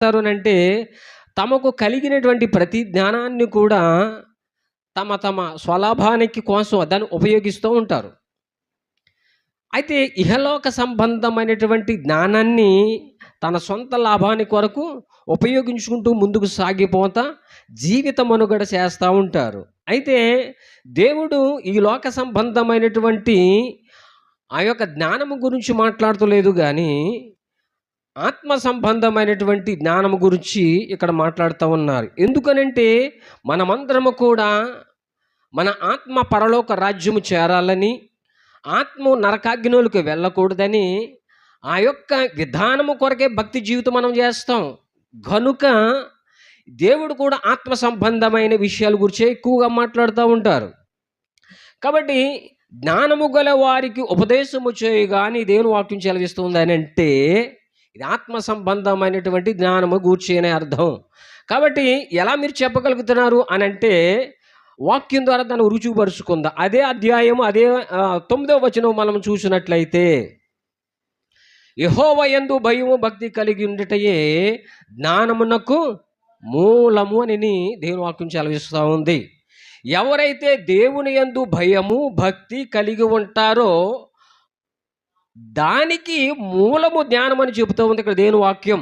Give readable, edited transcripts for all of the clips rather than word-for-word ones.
చేస్తారనంటే తమకు కలిగినటువంటి ప్రతి జ్ఞానాన్ని కూడా తమ తమ స్వలాభానికి కోసం దాన్ని ఉపయోగిస్తూ ఉంటారు. అయితే ఇహలోక సంబంధమైనటువంటి జ్ఞానాన్ని తన సొంత లాభాని కొరకు ఉపయోగించుకుంటూ ముందుకు సాగిపోతా జీవిత మనుగడ చేస్తూ ఉంటారు. అయితే దేవుడు ఈ లోక సంబంధమైనటువంటి ఆ యొక్క జ్ఞానము గురించి మాట్లాడతలేదు కానీ ఆత్మ సంబంధమైనటువంటి జ్ఞానము గురించి ఇక్కడ మాట్లాడుతూ ఉన్నారు. ఎందుకనంటే మనమందరము కూడా మన ఆత్మ పరలోక రాజ్యము చేరాలని, ఆత్మ నరకాగ్నులకు వెళ్ళకూడదని ఆ యొక్క విధానము కొరకే భక్తి జీవితం మనం చేస్తాం. కనుక దేవుడు కూడా ఆత్మ సంబంధమైన విషయాల గురించే ఎక్కువగా మాట్లాడుతూ ఉంటారు. కాబట్టి జ్ఞానము గల వారికి ఉపదేశము చేయగా అని దేవుని వాక్యం చెలవిస్తుంది అని అంటే ఇది ఆత్మ సంబంధమైనటువంటి జ్ఞానము గూర్చి అనే అర్థం. కాబట్టి ఎలా మీరు చెప్పగలుగుతున్నారు అని అంటే వాక్యం ద్వారా దాన్ని రుజువుపరుచుకుందా. అదే అధ్యాయము అదే 9వ వచనం మనం చూసినట్లయితే యెహోవా యందు భయము భక్తి కలిగి ఉండుటయే జ్ఞానమునకు మూలము అని దేవుని వాక్యం చెలవిస్తూ ఉంది. ఎవరైతే దేవుని యందు భయము భక్తి కలిగి ఉంటారో దానికి మూలము జ్ఞానం అని చెబుతూ ఉంది ఇక్కడ దేవుని వాక్యం.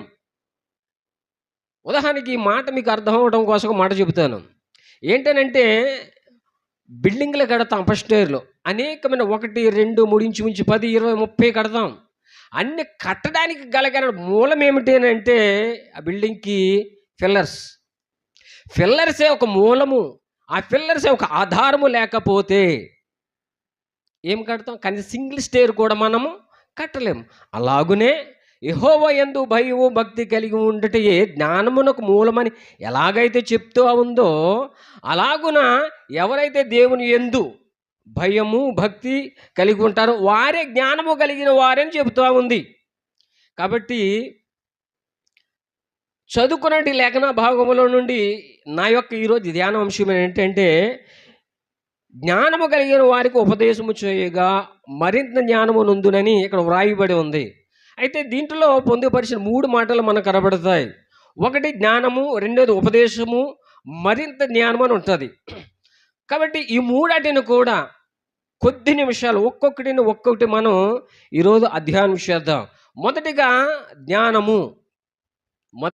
ఉదాహరణకి ఈ మాట మీకు అర్థం అవడం కోసం మాట చెబుతాను. ఏంటనంటే బిల్డింగ్లు కడతాం ఫస్ట్ ఇయర్లో అనేకమైన 1, 2, 3 ఇంచుమించు 10, 20, 30 కడతాం. అన్ని కట్టడానికి గల మూలం ఏమిటి అని అంటే ఆ బిల్డింగ్కి ఫిల్లర్సే ఒక మూలము. ఆ ఫిల్లర్సే ఒక ఆధారము లేకపోతే ఏం కడతాం? కానీ సింగిల్ స్టేర్ కూడా మనము కట్టలేము. అలాగునే యెహోవా యందు భయము భక్తి కలిగి ఉండుటయే జ్ఞానమునకు మూలమని ఎలాగైతే చెప్తూ ఉందో అలాగున ఎవరైతే దేవుని యందు భయము భక్తి కలిగి ఉంటారో వారే జ్ఞానము కలిగిన వారని చెబుతూ ఉంది. కాబట్టి చదువుకున్నటి లేఖన భాగములో నుండి నా యొక్క ఈరోజు ధ్యాన అంశం ఏంటంటే జ్ఞానము కలిగిన వారికి ఉపదేశము చేయగా మరింత జ్ఞానము నొందునని ఇక్కడ వ్రాయబడి ఉంది. అయితే దీంట్లో పొందుపరిచిన 3 మాటలు మనకు కనబడతాయి. ఒకటి జ్ఞానము, రెండోది ఉపదేశము, మరింత జ్ఞానం అని ఉంటుంది. కాబట్టి ఈ 3 కూడా కొద్ది నిమిషాలు ఒక్కొక్కటి మనం ఈరోజు అధ్యయనం చేద్దాం. మొదటిగా జ్ఞానము.